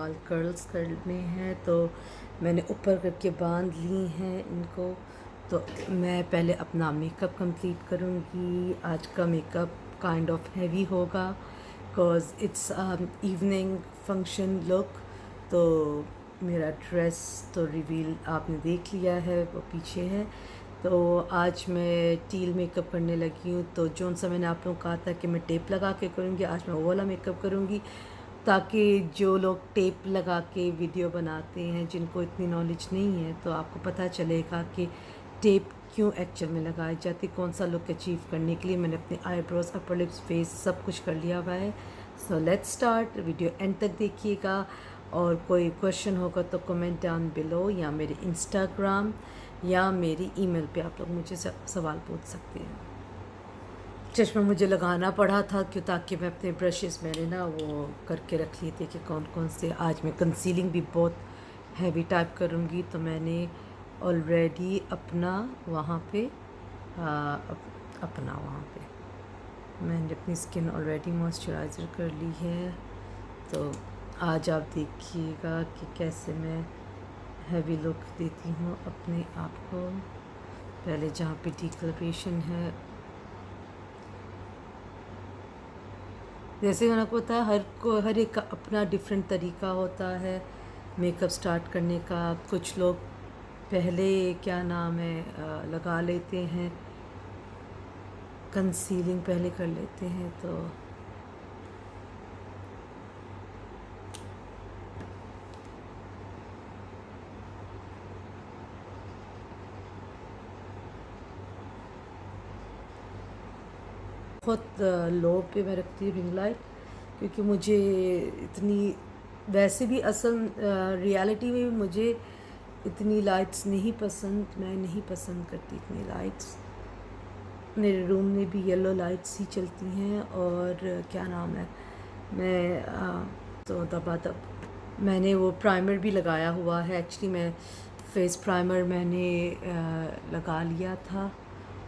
बाल कर्ल्स करने हैं, तो मैंने ऊपर करके बांध ली हैं इनको। तो मैं पहले अपना मेकअप कंप्लीट करूँगी। आज का मेकअप काइंड ऑफ हैवी होगा because it's evening function look. तो मेरा ड्रेस तो रिवील आपने देख लिया है, वो पीछे है। तो आज मैं टील मेकअप करने लगी हूँ। तो जौन सा मैंने आप लोगों को कहा था कि मैं टेप लगा के करूँगी, आज मैं वो वाला मेकअप करूँगी, ताकि जो लोग टेप लगा के वीडियो बनाते हैं, जिनको इतनी नॉलेज नहीं है, तो आपको पता चलेगा कि टेप क्यों एक्चुअल में लगाई जाती, कौन सा लुक अचीव करने के लिए। मैंने अपने आईब्रोज, अपर लिप्स, फेस सब कुछ कर लिया हुआ है। So let's start. Video and तक देखिएगा, और कोई क्वेश्चन होगा तो कमेंट डाउन बिलो, या मेरे इंस्टाग्राम या मेरी ईमेल पे आप लोग मुझे सवाल पूछ सकते हैं। चश्मा मुझे लगाना पड़ा था क्यों, ताकि मैं अपने ब्रशेस मैंने ना वो करके रख लिए थे कि कौन कौन से। आज मैं कंसीलिंग भी बहुत हैवी करूँगी, तो मैंने ऑलरेडी अपना वहाँ पे अपना वहाँ पे मैंने अपनी स्किन ऑलरेडी मॉइस्चराइज़र कर ली है। तो आज आप देखिएगा कि कैसे मैं हैवी लुक देती हूँ अपने आप को। पहले जहाँ पे डिकलरेशन है, जैसे मैंने आपको बताया, हर एक का अपना डिफरेंट तरीका होता है मेकअप स्टार्ट करने का। कुछ लोग पहले क्या नाम है लगा लेते हैं, कंसीलिंग पहले कर लेते हैं। तो बहुत लो पे मैं रखती हूँ रिंग लाइट, क्योंकि मुझे इतनी, वैसे भी असल रियलिटी में भी मुझे इतनी लाइट्स नहीं पसंद। मैं नहीं पसंद करती इतनी लाइट्स। मेरे रूम में भी येलो लाइट्स ही चलती हैं। और क्या नाम है, मैं तो दबादब मैंने वो प्राइमर भी लगाया हुआ है। एक्चुअली मैं फेस प्राइमर मैंने लगा लिया था।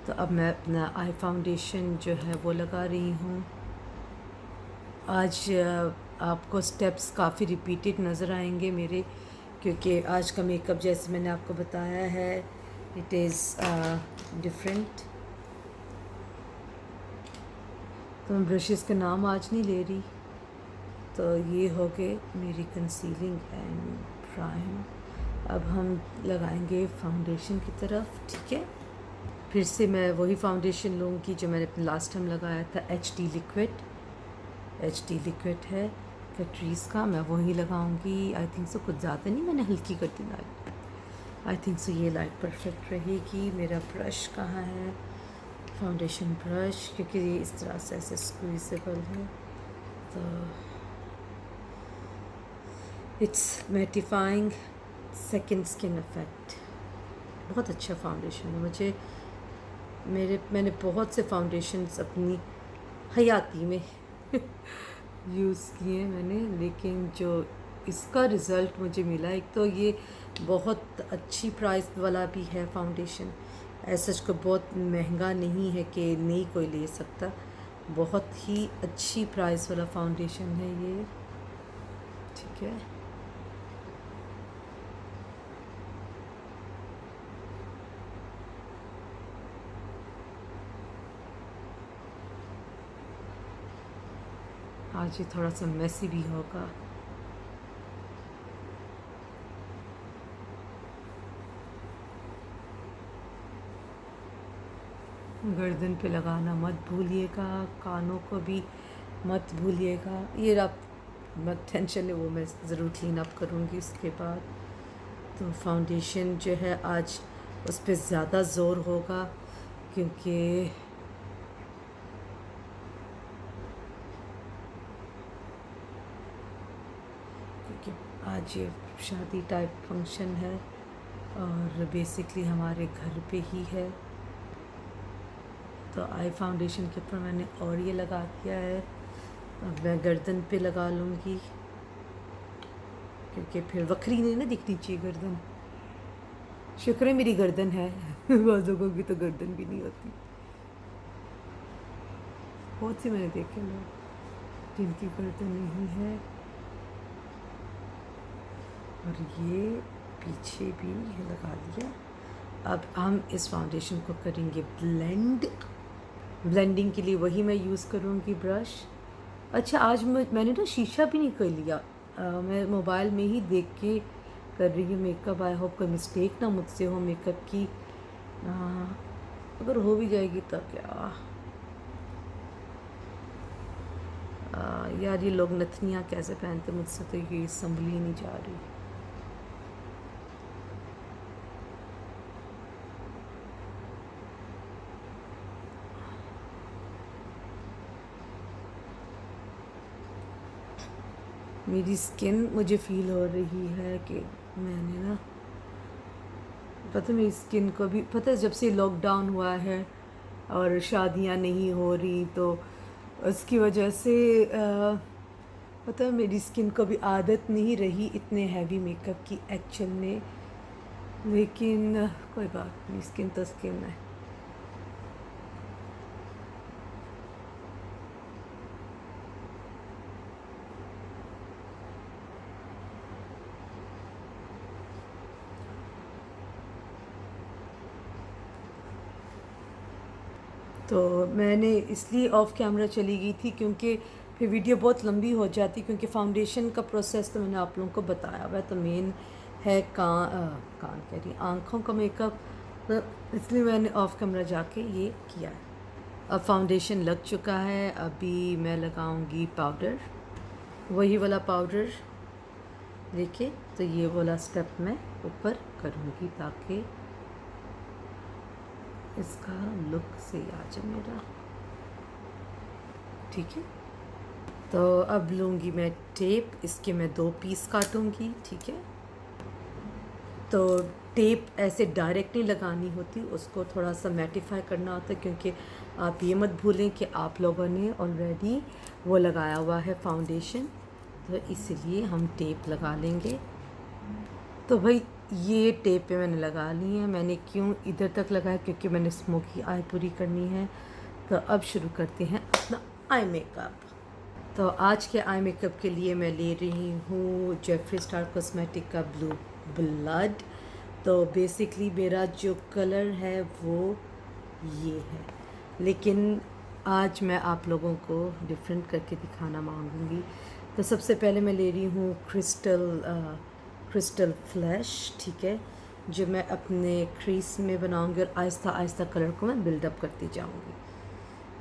तो अब मैं अपना आई फाउंडेशन जो है वो लगा रही हूँ। आज आपको स्टेप्स काफ़ी रिपीटेड नज़र आएंगे मेरे, क्योंकि आज का मेकअप जैसे मैंने आपको बताया है, इट इज़ डिफरेंट। तो मैं ब्रशेस के नाम आज नहीं ले रही। तो ये हो गए मेरी कंसीलिंग एंड प्राइम। अब हम लगाएंगे फाउंडेशन की तरफ, ठीक है। फिर से मैं वही फाउंडेशन लूँगी जो मैंने अपने लास्ट टाइम लगाया था, HD लिक्विड है कैट्रीज़ का, मैं वही लगाऊंगी। आई थिंक सो कुछ ज़्यादा नहीं, मैंने हल्की कर दी लाइट। आई थिंक सो ये लाइट परफेक्ट रहेगी। मेरा ब्रश कहाँ है, फाउंडेशन ब्रश, क्योंकि ये इस तरह से ऐसे स्क्वीजेबल है। तो it's mattifying second skin effect. बहुत अच्छा फाउंडेशन है। मैंने बहुत से फाउंडेशंस अपनी हयाती में यूज़ किए मैंने, लेकिन जो इसका रिज़ल्ट मुझे मिला, एक तो ये बहुत अच्छी प्राइस वाला भी है फाउंडेशन, ऐसा को बहुत महंगा नहीं है कि नहीं कोई ले सकता। बहुत ही अच्छी प्राइस वाला फाउंडेशन है ये, ठीक है। आज ये थोड़ा सा मेसी भी होगा। गर्दन पे लगाना मत भूलिएगा, कानों को भी मत भूलिएगा। ये आप मत टेंशन है, वो मैं ज़रूर क्लीन अप करूँगी इसके बाद। तो फाउंडेशन जो है आज उस पर ज़्यादा ज़ोर होगा, क्योंकि आज ये शादी टाइप फंक्शन है और बेसिकली हमारे घर पे ही है। तो आई फाउंडेशन के ऊपर मैंने और ये लगा दिया है। अब मैं गर्दन पे लगा लूँगी, क्योंकि फिर वक्री नहीं ना दिखनी चाहिए गर्दन। शुक्र है मेरी गर्दन है बहुत लोगों की तो गर्दन भी नहीं होती। बहुत से मैंने देखे लोग जिनकी गर्दन नहीं है। और ये पीछे भी लगा दिया। अब हम इस फाउंडेशन को करेंगे ब्लेंड। ब्लेंडिंग के लिए वही मैं यूज़ करूँगी ब्रश। अच्छा, आज मैंने ना शीशा भी नहीं कर लिया। मैं मोबाइल में ही देख के कर रही हूँ मेकअप। आई होप कोई मिस्टेक ना मुझसे हो मेकअप की। अगर हो भी जाएगी तो क्या यार, ये लोग नथनियाँ कैसे पहनते, मुझसे तो ये संभली नहीं जा रही। मेरी स्किन मुझे फील हो रही है कि मैंने ना, पता मेरी स्किन को भी पता है, जब से लॉकडाउन हुआ है और शादियां नहीं हो रही तो उसकी वजह से पता है मेरी स्किन को भी आदत नहीं रही इतने हैवी मेकअप की एक्चुअल में। लेकिन कोई बात नहीं, स्किन तो स्किन है। तो मैंने इसलिए ऑफ कैमरा चली गई थी क्योंकि फिर वीडियो बहुत लंबी हो जाती, क्योंकि फाउंडेशन का प्रोसेस तो मैंने आप लोगों को बताया हुआ है। तो मेन है कान कह रही आँखों का मेकअप, तो इसलिए मैंने ऑफ कैमरा जाके ये किया है। अब फाउंडेशन लग चुका है, अभी मैं लगाऊंगी पाउडर, वही वाला पाउडर लेके। तो ये वाला स्टेप मैं ऊपर करूँगी ताकि इसका लुक से आ जाए मेरा, ठीक है। तो अब लूँगी मैं टेप, इसके मैं 2 पीस काटूँगी, ठीक है। तो टेप ऐसे डायरेक्ट नहीं लगानी होती, उसको थोड़ा सा मैटिफाई करना होता है, क्योंकि आप ये मत भूलें कि आप लोगों ने ऑलरेडी वो लगाया हुआ है फाउंडेशन, तो इसलिए हम टेप लगा लेंगे। तो भाई ये टेप पे मैंने लगा ली है। मैंने क्यों इधर तक लगाया, क्योंकि मैंने स्मोकी आई पूरी करनी है। तो अब शुरू करते हैं अपना आई मेकअप। तो आज के आई मेकअप के लिए मैं ले रही हूँ जेफरी स्टार कॉस्मेटिक का ब्लू ब्लड। तो बेसिकली मेरा जो कलर है वो ये है, लेकिन आज मैं आप लोगों को डिफरेंट करके दिखाना मांगूंगी। तो सबसे पहले मैं ले रही हूँ क्रिस्टल फ्लैश, ठीक है, जो मैं अपने क्रीज में बनाऊंगी और आहिस्ता आहिस्ता कलर को मैं बिल्डअप करती जाऊंगी।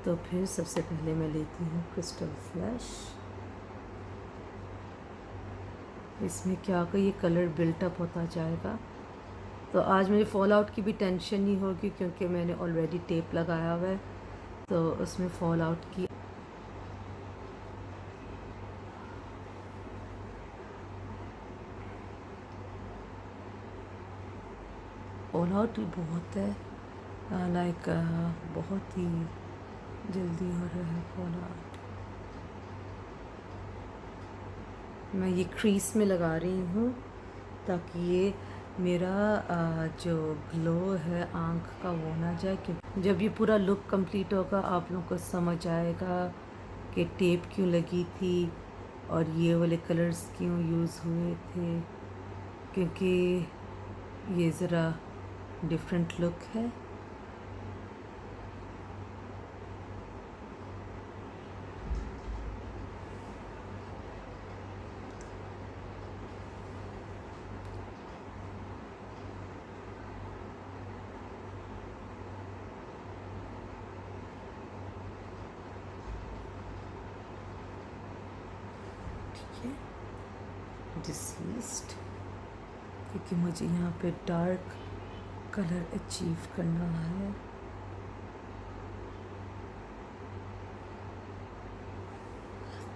तो फिर सबसे पहले मैं लेती हूँ क्रिस्टल फ्लैश। इसमें क्या होगा, ये कलर बिल्टअप होता जाएगा। तो आज मुझे फॉल आउट की भी टेंशन नहीं होगी, क्योंकि मैंने ऑलरेडी टेप लगाया हुआ है, तो उसमें फॉल आउट की फॉल आउट भी बहुत है, लाइक बहुत ही जल्दी हो रहा है फॉल आउट। मैं ये क्रीज में लगा रही हूँ ताकि ये मेरा जो ग्लो है आँख का वो ना जाए, क्योंकि जब ये पूरा लुक कंप्लीट होगा आप लोगों को समझ आएगा कि टेप क्यों लगी थी और ये वाले कलर्स क्यों यूज़ हुए थे, क्योंकि ये ज़रा डिफरेंट लुक है। डिसीज्ड, क्योंकि मुझे यहाँ पे डार्क कलर अचीव करना है।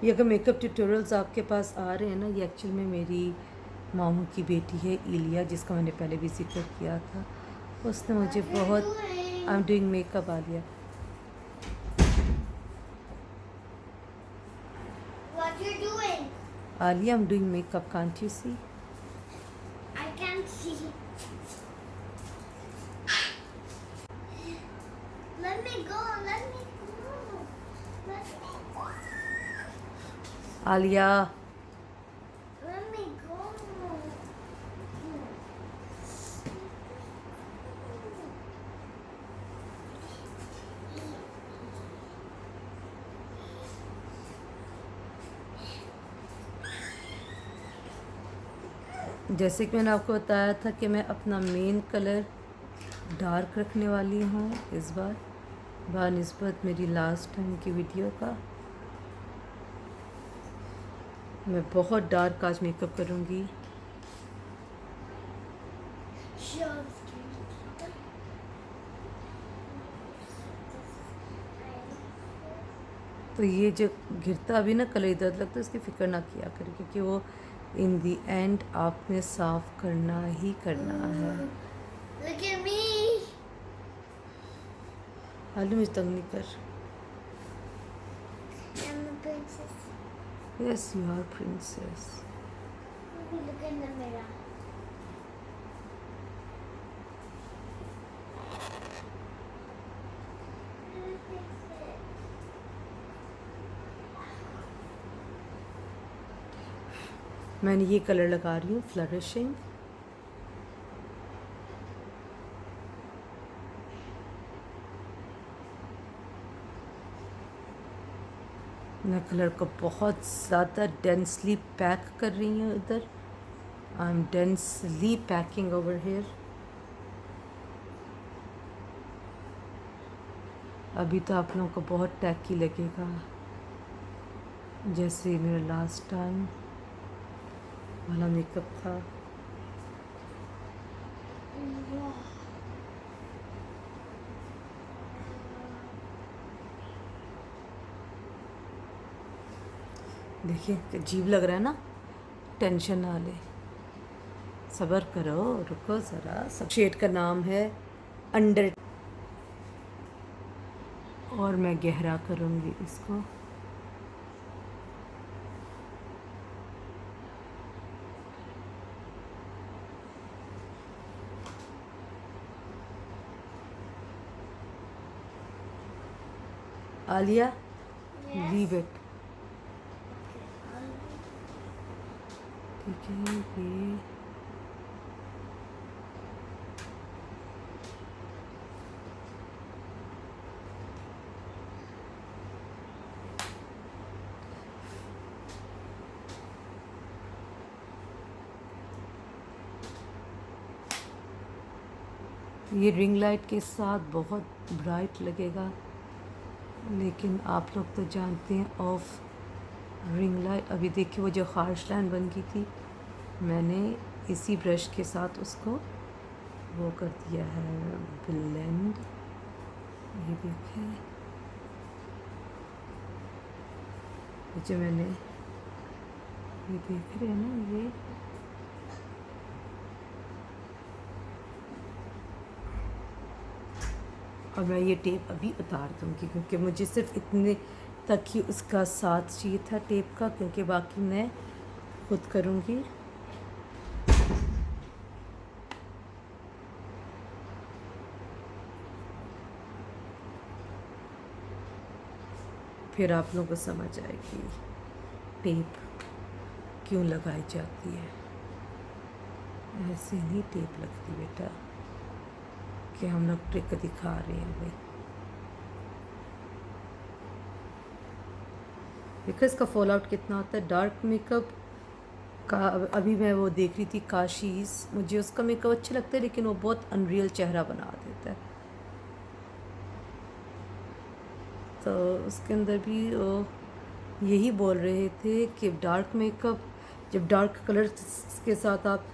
ये अगर मेकअप ट्यूटोरियल्स आपके पास आ रहे हैं ना, ये एक्चुअल में मेरी मामू की बेटी है इलिया, जिसका मैंने पहले भी जिक्र किया था। उसने मुझे बहुत I am doing makeup Alia. What you doing? Alia, I am doing makeup, can't you see? I can't see. Let me go. Let me go. Let me go. Alia, Let me go. जैसे कि मैंने आपको बताया था कि मैं अपना मेन कलर डार्क रखने वाली हूँ इस बार बानिस्बत मेरी लास्ट टाइम की वीडियो का। मैं बहुत डार्क आज मेकअप करूँगी। तो ये जो गिरता भी ना कलर इधर लगता है, उसकी फ़िक्र ना किया करें, क्योंकि वो इन दी एंड आपने साफ करना ही करना है। Look at me. हालू मुझे तंग नहीं कर। I'm a princess. Yes you are princess. Look in the mirror. मैंने ये कलर लगा रही हूँ फ्लरिशिंग। मैं कलर को बहुत ज़्यादा डेंसली पैक कर रही हूँ इधर। I am densely packing over here. अभी तो आप लोगों को बहुत टैकी लगेगा, जैसे मेरा लास्ट टाइम वाला मेकअप था। देखिए अजीब लग रहा है ना, टेंशन ना ले, सब्र करो, रुको ज़रा। सब शेड का नाम है अंडर, और मैं गहरा करूँगी इसको। आलिया Yes. Leave it. ठीक है ये रिंग लाइट के साथ बहुत ब्राइट लगेगा, लेकिन आप लोग तो जानते हैं ऑफ रिंग लाइट। अभी देखिए वो जो हार्श लाइन बन गई थी, मैंने इसी ब्रश के साथ उसको वो कर दिया है ब्लेंड। ये देखिए जो मैंने ये देख रहे हैं ना, ये और मैं ये टेप अभी उतार दूँगी, क्योंकि मुझे सिर्फ इतने तक ही उसका साथ चाहिए था टेप का, क्योंकि बाकी मैं खुद करूँगी। फिर आप लोगों को समझ आएगी टेप क्यों लगाई जाती है। ऐसे नहीं टेप लगती बेटा, कि हम लोग ट्रिक दिखा रहे हैं भाई। देखो इसका फॉल आउट कितना होता है डार्क मेकअप का। अभी मैं वो देख रही थी काशीज़, मुझे उसका मेकअप अच्छा लगता है, लेकिन वो बहुत अनरियल चेहरा बना देता है। तो उसके अंदर भी वो यही बोल रहे थे कि डार्क मेकअप, जब डार्क कलर के साथ आप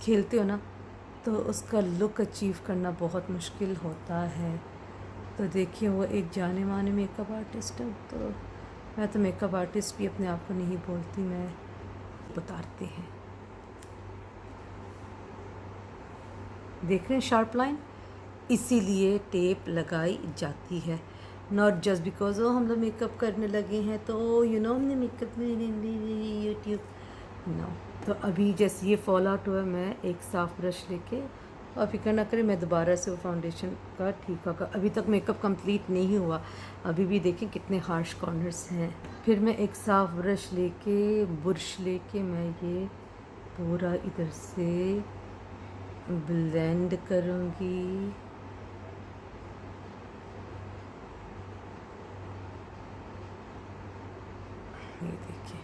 खेलते हो ना, तो उसका लुक अचीव करना बहुत मुश्किल होता है। तो देखिए वो एक जाने माने मेकअप आर्टिस्ट है, तो मैं तो मेकअप आर्टिस्ट भी अपने आप को नहीं बोलती, मैं बताते हैं। देख रहे हैं शार्प लाइन, इसीलिए टेप लगाई जाती है, नॉट जस्ट बिकॉज वो हम लोग मेकअप करने लगे हैं तो यू नो हमने मेकअप यूट्यूब नो। तो अभी जैसे ये फॉल आउट हुआ, मैं एक साफ़ ब्रश लेके, और फिक्र ना करें मैं दोबारा से वो फाउंडेशन का ठीक होगा। अभी तक मेकअप कंप्लीट नहीं हुआ, अभी भी देखें कितने हार्श कॉर्नर्स हैं। फिर मैं एक साफ़ ब्रश लेके, बुरश लेके, मैं ये पूरा इधर से ब्लेंड करूँगी। ये देखिए,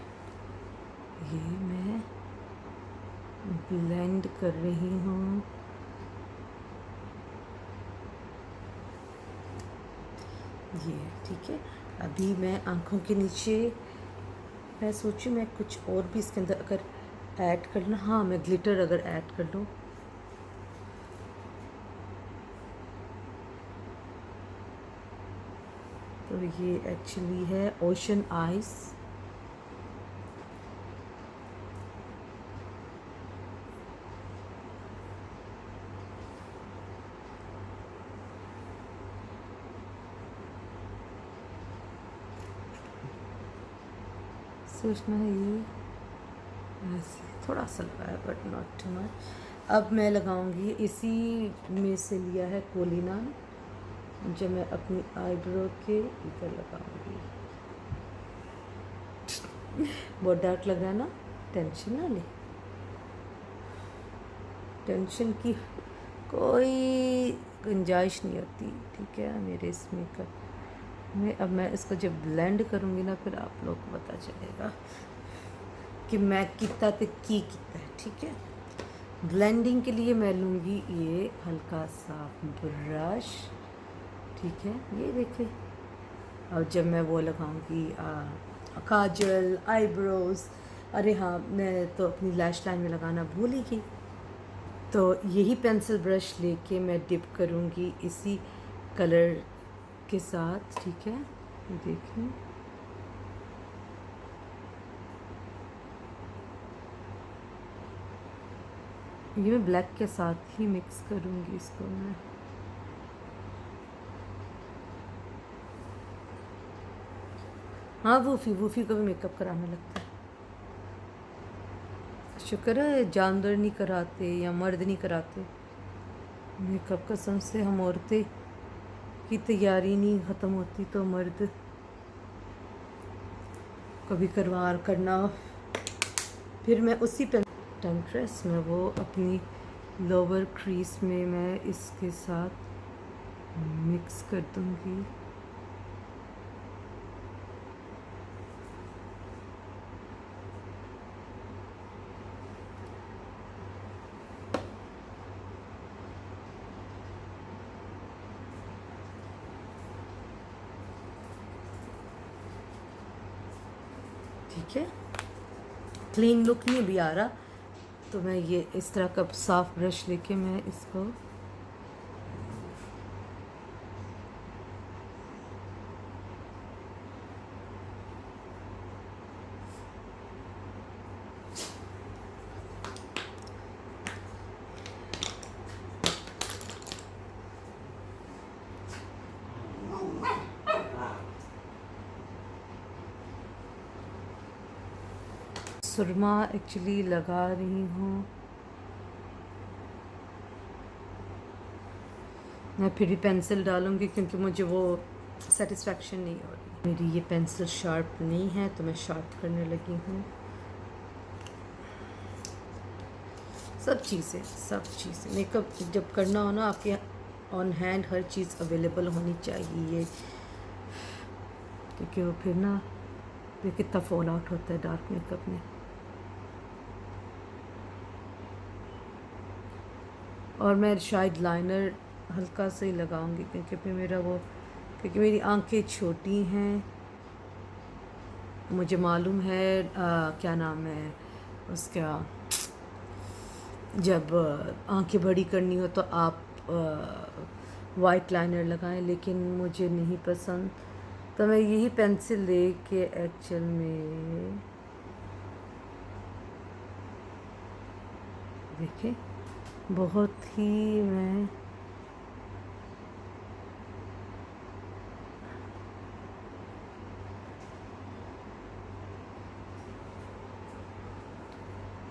ये मैं ब्लेंड कर रही हूँ। ये ठीक है। अभी मैं आँखों के नीचे मैं सोचूं मैं कुछ और भी इसके अंदर अगर ऐड कर लूँ। हाँ, मैं ग्लिटर अगर ऐड कर लूँ। तो ये एक्चुअली है ओशन आइस। सिर्फ मैं ये ऐसे थोड़ा सा लगाया बट नॉट टू मच। अब मैं लगाऊंगी, इसी में से लिया है कोलिनान, जो मैं अपनी आईब्रो के इधर लगाऊंगी। बहुत डार्क लग रहा है ना? टेंशन ना ले, टेंशन की कोई गुंजाइश नहीं होती, ठीक है मेरे इस मेकअप में। अब मैं इसको जब ब्लेंड करूँगी ना, फिर आप लोग को पता चलेगा कि मैं कितना तक की कितना है, ठीक है। ब्लेंडिंग के लिए मैं लूँगी ये हल्का सा ब्रश, ठीक है, ये देखें। और जब मैं वो लगाऊंगी काजल, आईब्रोज, अरे हाँ मैं तो अपनी लैश लाइन में लगाना भूल ही गई। तो यही पेंसिल ब्रश लेके मैं डिप करूँगी इसी कलर के साथ, ठीक है। देखें, ये मैं ब्लैक के साथ ही मिक्स करूँगी इसको मैं। हाँ, वूफी को भी मेकअप कराने लगता है। शुक्र है जानवर नहीं कराते या मर्द नहीं कराते मेकअप। कसम से हम औरतें की तैयारी नहीं ख़त्म होती तो मर्द कभी करना। फिर मैं उसी टेम्प्रेस में वो अपनी लोअर क्रीज में मैं इसके साथ मिक्स कर दूँगी। ठीक है, क्लीन लुक नहीं भी आ रहा, तो मैं ये इस तरह का साफ ब्रश लेके मैं इसको सुरमा एक्चुअली लगा रही हूँ। मैं फिर भी पेंसिल डालूँगी क्योंकि मुझे वो सेटिस्फेक्शन नहीं हो रही। मेरी ये पेंसिल शार्प नहीं है तो मैं शार्प करने लगी हूँ। सब चीज़ें मेकअप जब करना हो ना, आपके on hand her cheese available होनी चाहिए, क्योंकि वो फिर ना ये कितना फॉल आउट होता है डार्क मेकअप में। और मैं शायद लाइनर हल्का से ही लगाऊंगी क्योंकि फिर क्योंकि मेरी आंखें छोटी हैं। मुझे मालूम है क्या नाम है उसका, जब आंखें बड़ी करनी हो तो आप वाइट लाइनर लगाएं, लेकिन मुझे नहीं पसंद। तो मैं यही पेंसिल लेके एक्चुअल में देखें बहुत ही मैं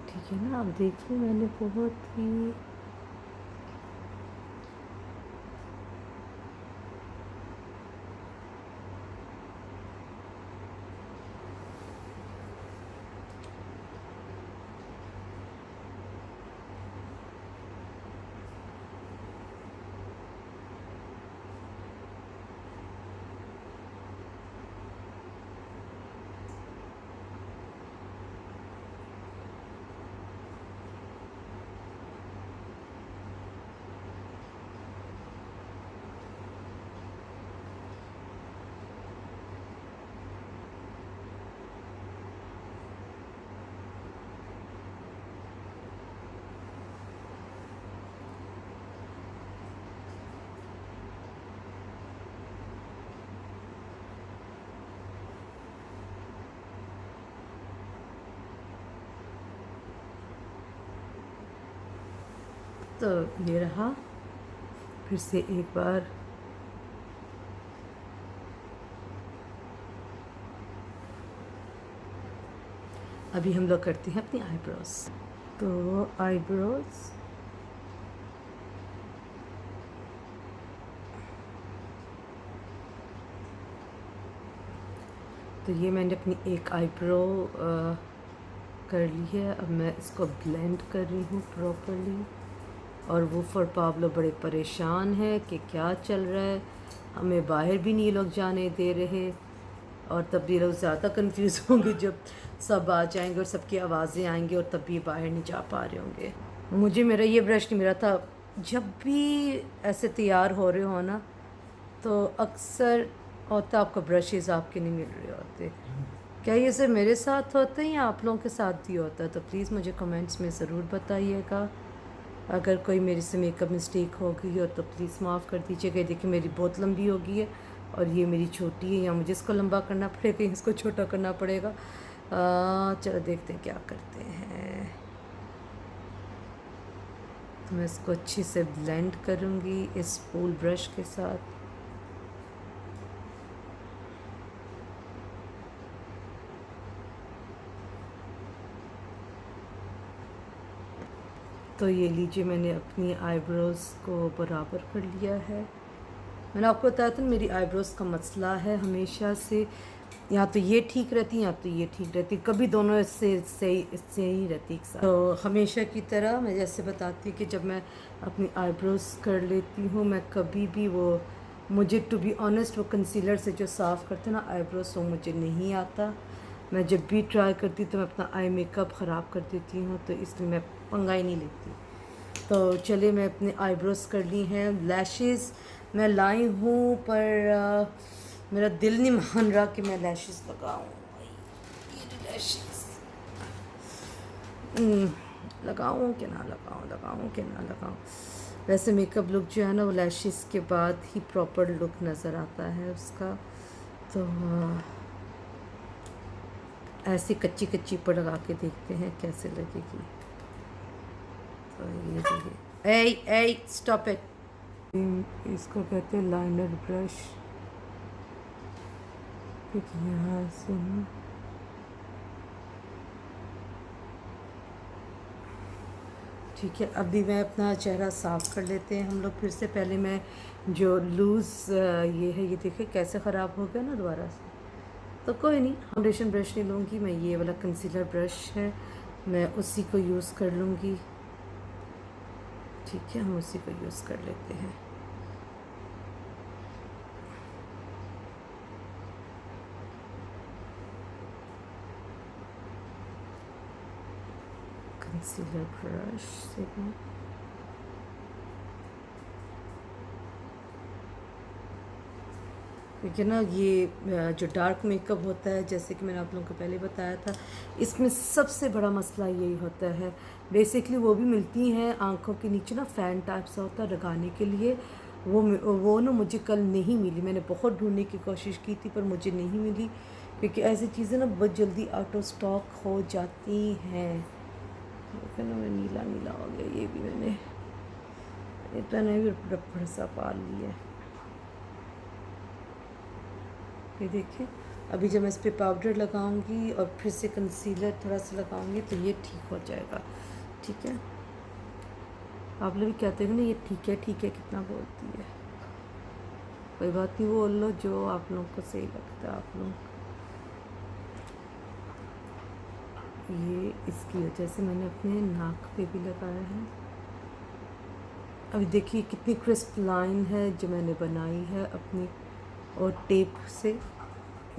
ठीक है ना। आप देखिए मैंने बहुत ही तो ये रहा, फिर से एक बार अभी हम लोग करते हैं अपनी आईब्रोज। तो आईब्रोज तो ये मैंने अपनी एक आईब्रो कर ली है। अब मैं इसको ब्लेंड कर रही हूँ प्रॉपरली। और वो फॉर पाब्लो बड़े परेशान है कि क्या चल रहा है, हमें बाहर भी नहीं लोग जाने दे रहे। और तब भी लोग ज़्यादा कंफ्यूज होंगे जब सब आ जाएंगे और सबकी आवाज़ें आएंगी और तब भी बाहर नहीं जा पा रहे होंगे। मुझे मेरा ये ब्रश नहीं मिला था। जब भी ऐसे तैयार हो रहे हो ना तो अक्सर होता आपको ब्रशेज़ आपके नहीं मिल रहे होते। क्या ये सिर्फ मेरे साथ होता है या आप लोगों के साथ भी होता है? तो प्लीज़ मुझे कमेंट्स में ज़रूर बताइएगा। अगर कोई मेरे से मेकअप मिस्टेक हो गई हो तो प्लीज़ माफ़ कर दीजिएगा। देखिए मेरी बहुत लंबी हो गई है और ये मेरी छोटी है, या मुझे इसको लंबा करना पड़ेगा, इसको छोटा करना पड़ेगा। चलो देखते हैं क्या करते हैं। तो मैं इसको अच्छे से ब्लेंड करूँगी इस स्पूल ब्रश के साथ। तो ये लीजिए, मैंने अपनी आईब्रोज़ को बराबर कर लिया है। मैंने आपको बताया था मेरी आईब्रोज़ का मसला है हमेशा से, या तो ये ठीक रहती या तो ये ठीक रहती, कभी दोनों इससे ही रहती एक साथ। तो हमेशा की तरह मैं जैसे बताती हूँ कि जब मैं अपनी आईब्रोज़ कर लेती हूँ, मैं कभी भी वो, मुझे टू बी ऑनेस्ट वो कंसीलर से जो साफ़ करते हैं ना आईब्रोज़, वो मुझे नहीं आता। मैं जब भी ट्राई करती तो मैं अपना आई मेकअप ख़राब कर देती हूँ, तो इसलिए मैं पंगा ही नहीं लेती। तो चलिए, मैं अपने आईब्रोज़ कर ली हैं। लैशेज़ मैं लाई हूँ पर मेरा दिल नहीं मान रहा कि मैं लैशेज़ लगाऊँ। ये लैशेज़ लगाऊँ कि ना लगाऊँ, लगाऊँ कि ना लगाऊँ। वैसे मेकअप लुक जो है ना वो लैशेज़ के बाद ही प्रॉपर लुक नज़र आता है उसका। तो ऐसी कच्ची कच्ची पर लगा के देखते हैं कैसे लगेगी। तो ये देखिए, ए स्टॉप इट। इसको कहते हैं लाइनर ब्रश। यहाँ से ना ठीक है, अभी मैं अपना चेहरा साफ़ कर लेते हैं हम लोग फिर से। पहले मैं जो लूज़ ये है, ये देखिए कैसे ख़राब हो गया ना दोबारा से। तो कोई नहीं, फाउंडेशन ब्रश नहीं लूँगी मैं, ये वाला कंसीलर ब्रश है, मैं उसी को यूज़ कर लूँगी। ठीक है, हम उसी को यूज़ कर लेते हैं। कंसीलर ब्रश से मैं क्योंकि ना ये जो डार्क मेकअप होता है, जैसे कि मैंने आप लोगों को पहले बताया था, इसमें सबसे बड़ा मसला यही होता है। बेसिकली वो भी मिलती हैं आंखों के नीचे ना फ़ैन टाइप सा होता है लगाने के लिए, वो ना मुझे कल नहीं मिली। मैंने बहुत ढूंढने की कोशिश की थी पर मुझे नहीं मिली, क्योंकि ऐसी चीज़ें ना बहुत जल्दी आउट ऑफ स्टॉक हो जाती हैं। देखो ना, मैं नीला नीला हो गया, ये भी मैंने इतना भी रबड़ सा पाल लिया है। ये देखिए, अभी जब मैं इस पर पाउडर लगाऊंगी और फिर से कंसीलर थोड़ा सा लगाऊंगी तो ये ठीक हो जाएगा। ठीक है, आप लोग भी कहते हैं ना ये ठीक है कितना बोलती है। कोई बात नहीं, बोल लो जो आप लोगों को सही लगता है। आप लोग ये इसकी वजह से मैंने अपने नाक पे भी लगाया है। अभी देखिए कितनी क्रिस्प लाइन है जो मैंने बनाई है अपनी, और टेप से,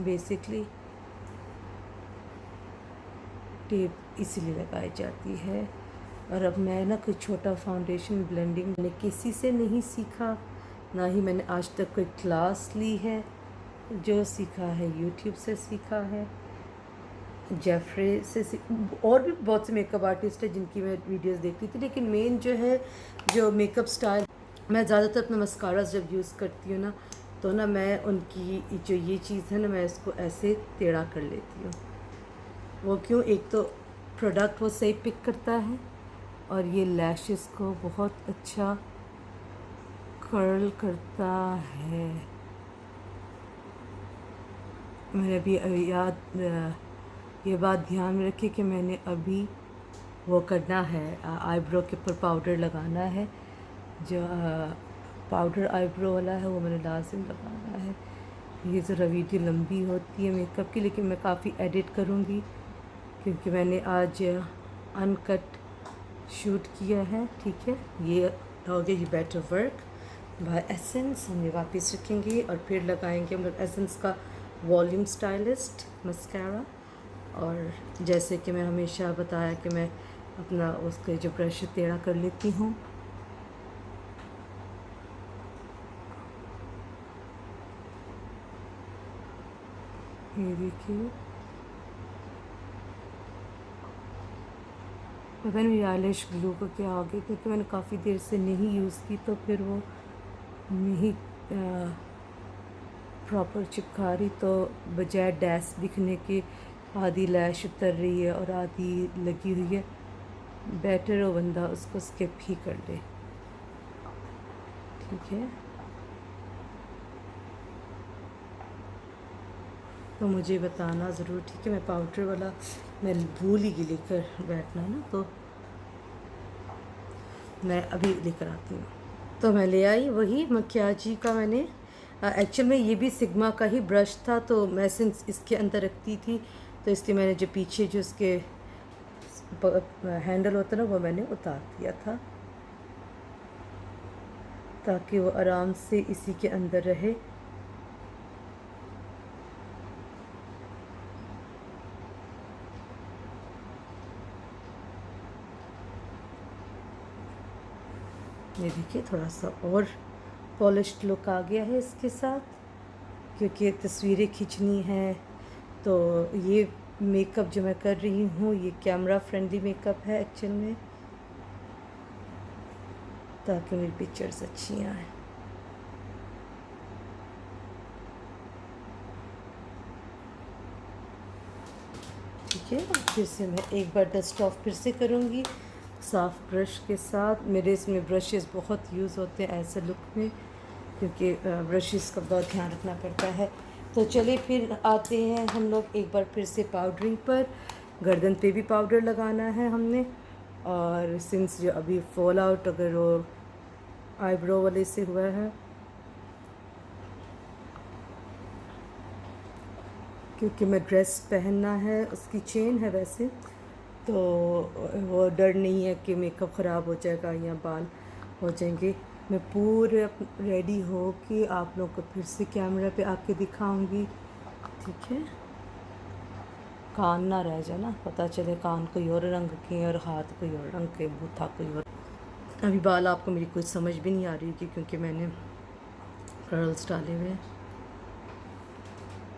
बेसिकली टेप इसीलिए लगाई जाती है। और अब मैं ना कोई छोटा फाउंडेशन ब्लेंडिंग मैंने किसी से नहीं सीखा, ना ही मैंने आज तक कोई क्लास ली है। जो सीखा है यूट्यूब से सीखा है, जेफरे से और भी बहुत से मेकअप आर्टिस्ट है जिनकी मैं वीडियोस देखती थी। लेकिन मेन जो है जो मेकअप स्टाइल, मैं ज़्यादातर अपना मस्कारा जब यूज़ करती हूँ ना, तो ना मैं उनकी जो ये चीज़ है ना, मैं इसको ऐसे टेढ़ा कर लेती हूँ। वो क्यों, एक तो प्रोडक्ट वो सही पिक करता है, और ये लैशेस को बहुत अच्छा कर्ल करता है। मैंने अभी ये बात ध्यान में रखी कि मैंने अभी वो करना है, आईब्रो के ऊपर पाउडर लगाना है। जो पाउडर आईब्रो वाला है वो मैंने लाजिम लगाना है। ये ज़रा वीडियो लंबी होती है मेकअप की, लेकिन मैं काफ़ी एडिट करूँगी क्योंकि मैंने आज अनकट शूट किया है। ठीक है, ये हो गया ये बेटर वर्क बाय एसेंस। हम ये वापस रखेंगे और फिर लगाएंगे हम लोग एसेंस का वॉल्यूम स्टाइलिस्ट मस्कारा। और जैसे कि मैं हमेशा बताया कि मैं अपना उसके जो ब्रश टेढ़ा कर लेती हूँ। ये देखिए, पता नहीं आईलैश ग्लू को क्या हो गया, क्योंकि मैंने काफ़ी देर से नहीं यूज़ की तो फिर वो नहीं प्रॉपर चिपका रही, तो बजाय डैश दिखने के आधी लैश उतर रही है और आधी लगी हुई है। बेटर हो बंदा उसको स्किप ही कर ले। ठीक है, तो मुझे बताना ज़रूर। ठीक है, मैं पाउडर वाला मैं भूल ही गई लेकर बैठना ना, तो मैं अभी लेकर आती हूँ। तो मैं ले आई वही मक्याजी का। मैंने एक्चुअल में ये भी सिग्मा का ही ब्रश था, तो मैं सिंस इसके अंदर रखती थी तो इसलिए मैंने जो पीछे जो इसके हैंडल होता ना वो मैंने उतार दिया था ताकि वो आराम से इसी के अंदर रहे। ये देखिए, थोड़ा सा और पॉलिश्ड लुक आ गया है इसके साथ, क्योंकि तस्वीरें खींचनी है। तो ये मेकअप जो मैं कर रही हूँ ये कैमरा फ्रेंडली मेकअप है एक्चुअल में, ताकि मेरी पिक्चर्स अच्छी आए। ठीक है, फिर से मैं एक बार डस्ट ऑफ फिर से करूँगी साफ़ ब्रश के साथ। मेरे इसमें ब्रशेस बहुत यूज़ होते हैं ऐसे लुक में, क्योंकि ब्रशेस का बहुत ध्यान रखना पड़ता है। तो चलिए फिर आते हैं हम लोग एक बार फिर से पाउडरिंग पर। गर्दन पे भी पाउडर लगाना है हमने, और सिंस जो अभी फॉल आउट अगर वो आईब्रो वाले से हुआ है, क्योंकि मैं ड्रेस पहनना है, उसकी चेन है वैसे, तो वो डर नहीं है कि मेकअप ख़राब हो जाएगा या बाल हो जाएंगे। मैं पूरे रेडी हो कि आप लोग को फिर से कैमरा पे आके दिखाऊंगी। ठीक है, कान ना रह जाए ना, पता चले कान कोई और रंग के और हाथ कोई और रंग के, बूथा कोई और। अभी बाल आपको मेरी कुछ समझ भी नहीं आ रही थी क्योंकि मैंने कर्ल्स डाले हुए हैं।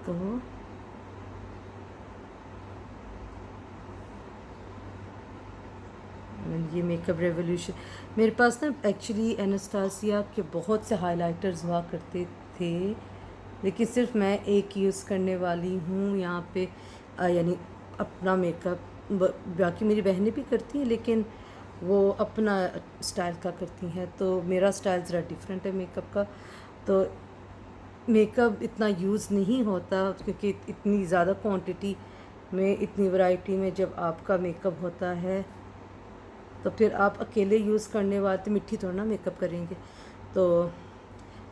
तो ये मेकअप रेवोल्यूशन मेरे पास ना एक्चुअली एनास्टासिया के बहुत से हाइलाइटर्स हुआ करते थे, लेकिन सिर्फ मैं एक यूज़ करने वाली हूँ यहाँ पे, यानी अपना मेकअप। बाकी मेरी बहनें भी करती हैं लेकिन वो अपना स्टाइल का करती हैं, तो मेरा स्टाइल ज़रा डिफरेंट है मेकअप का। तो मेकअप इतना यूज़ नहीं होता क्योंकि इतनी ज़्यादा क्वांटिटी में, इतनी वैरायटी में जब आपका मेकअप होता है तो फिर आप अकेले यूज़ करने वाले मिट्टी थोड़ा ना मेकअप करेंगे। तो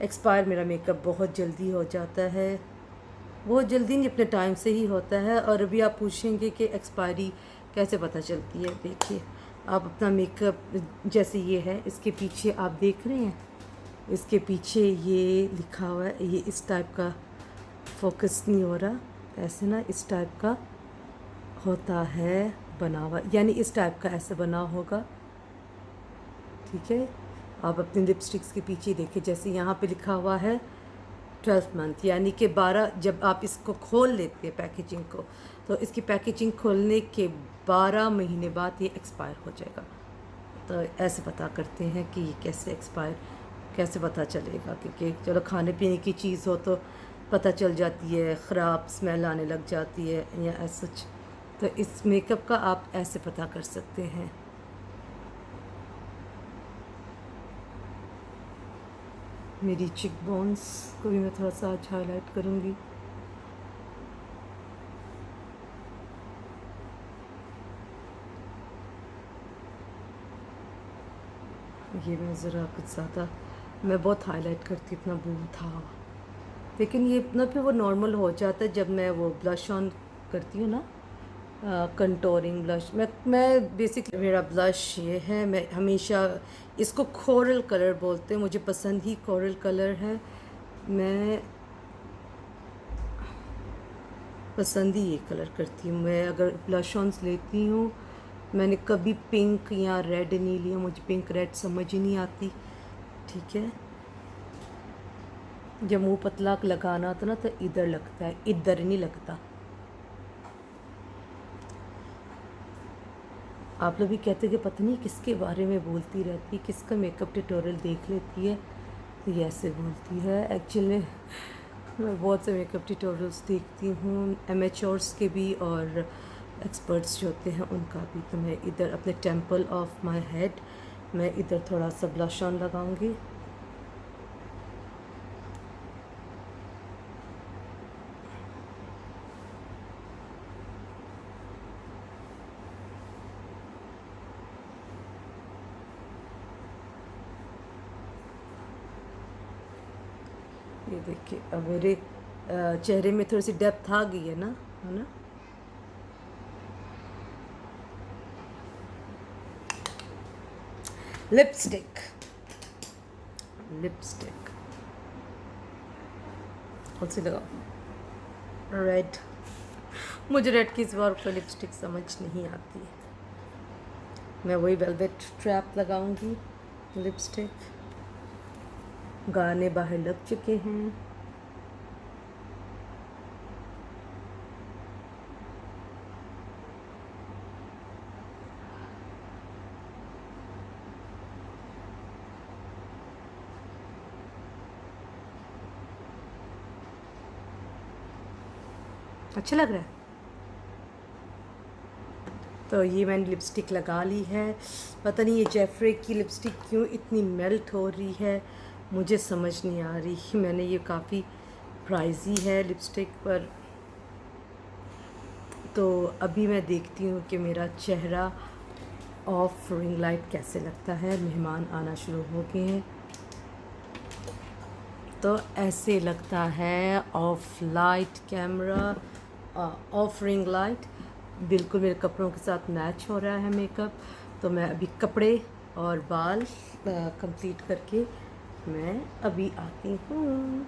एक्सपायर मेरा मेकअप बहुत जल्दी हो जाता है, बहुत जल्दी नहीं, अपने टाइम से ही होता है। और अभी आप पूछेंगे कि एक्सपायरी कैसे पता चलती है। देखिए, आप अपना मेकअप जैसे ये है, इसके पीछे आप देख रहे हैं, इसके पीछे ये लिखा हुआ है, ये इस टाइप का फोकस नहीं हो रहा, ऐसे ना इस टाइप का होता है बना हुआ, यानी इस टाइप का ऐसे बना होगा। ठीक है, आप अपनी लिपस्टिक्स के पीछे देखिए, जैसे यहाँ पे लिखा हुआ है 12 मंथ, यानी कि 12, जब आप इसको खोल लेते हैं पैकेजिंग को, तो इसकी पैकेजिंग खोलने के 12 महीने बाद ये एक्सपायर हो जाएगा। तो ऐसे पता करते हैं कि ये कैसे एक्सपायर, कैसे पता चलेगा, क्योंकि चलो खाने पीने की चीज़ हो तो पता चल जाती है, ख़राब स्मेल आने लग जाती है या ऐसा। तो इस मेकअप का आप ऐसे पता कर सकते हैं। मेरी चिक बोन्स को भी मैं थोड़ा सा आज हाईलाइट करूँगी। ये मैं ज़रा कुछ ज़्यादा, मैं बहुत हाईलाइट करती अपना बूम था, लेकिन ये इतना फिर वो नॉर्मल हो जाता है जब मैं वो ब्लश ऑन करती हूँ ना, कंटोरिंग ब्लश। मैं बेसिकली मेरा ब्लश ये है, मैं हमेशा इसको कोरल कलर बोलते हैं, मुझे पसंद ही कोरल कलर है। मैं पसंद ही ये कलर करती हूँ। मैं अगर ब्लश ऑन्स लेती हूँ, मैंने कभी पिंक या रेड नहीं लिया, मुझे पिंक रेड समझ ही नहीं आती, ठीक है। जब मुँह पतला लगाना होता ना तो इधर लगता है, इधर नहीं लगता। आप लोग भी कहते कि पता नहीं किसके बारे में बोलती रहती, किसका मेकअप ट्यूटोरियल देख लेती है तो ये ऐसे बोलती है। एक्चुअली मैं बहुत से मेकअप ट्यूटोरियल्स देखती हूँ, एमेच्योर्स के भी और एक्सपर्ट्स जो होते हैं उनका भी। तो मैं इधर अपने टेम्पल ऑफ माय हेड मैं इधर थोड़ा सा ब्लश ऑन लगाऊंगी। ये देखिए अब मेरे चेहरे में थोड़ी सी डेप्थ आ गई है ना। लिपस्टिक कौन सी लगाओ? रेड। मुझे रेड की इस बार कोई लिपस्टिक समझ नहीं आती है। मैं वही वेलवेट ट्रैप लगाऊंगी लिपस्टिक। गाने बाहर लग चुके हैं। अच्छा लग रहा है। तो ये मैंने लिपस्टिक लगा ली है। पता नहीं ये जेफरे की लिपस्टिक क्यों इतनी मेल्ट हो रही है, मुझे समझ नहीं आ रही। मैंने ये काफ़ी प्राइजी है लिपस्टिक पर। तो अभी मैं देखती हूँ कि मेरा चेहरा ऑफ रिंग लाइट कैसे लगता है। मेहमान आना शुरू हो गए हैं तो ऐसे लगता है of light camera, of ring light बिल्कुल मेरे कपड़ों के साथ मैच हो रहा है मेकअप। तो मैं अभी कपड़े और बाल कंप्लीट करके मैं अभी आती हूँ।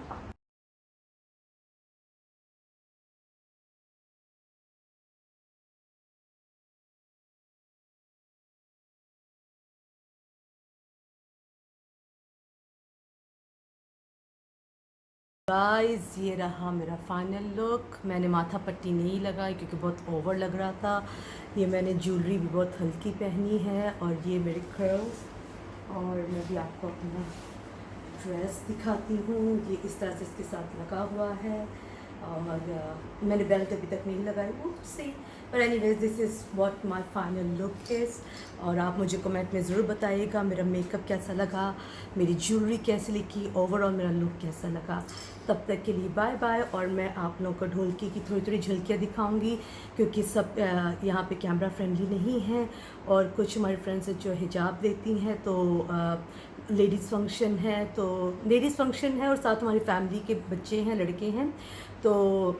गाइस ये रहा मेरा फाइनल लुक। मैंने माथा पट्टी नहीं लगाई क्योंकि बहुत ओवर लग रहा था। ये मैंने ज्वेलरी भी बहुत हल्की पहनी है और ये मेरे कर्ल्स। और मैं भी आपको अपना ड्रेस दिखाती हूँ। ये इस तरह से इसके साथ लगा हुआ है और मैंने बेल्ट अभी तक नहीं लगाई, सी। पर anyways this is what my final look is. और आप मुझे कमेंट में ज़रूर बताइएगा मेरा मेकअप कैसा लगा, मेरी ज्वेलरी कैसी लगी, ओवरऑल मेरा लुक कैसा लगा। तब तक के लिए बाय बाय। और मैं आप लोगों को ढोलकी की थोड़ी थोड़ी झलकियाँ दिखाऊंगी क्योंकि सब यहाँ पे कैमरा फ्रेंडली नहीं है और कुछ हमारे फ्रेंड्स जो हिजाब देती हैं तो लेडीज़ फंक्शन है, तो लेडीज़ फंक्शन है और साथ हमारी फैमिली के बच्चे हैं, लड़के हैं। तो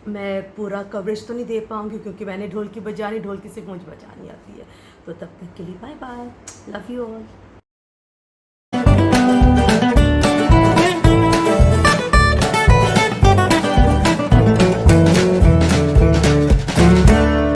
मैं पूरा कवरेज तो नहीं दे पाऊँगी क्योंकि मैंने ढोलकी बजानी, ढोलकी सिर्फ मुझे बजानी आती है। तो तब तक के लिए bye bye, love you all.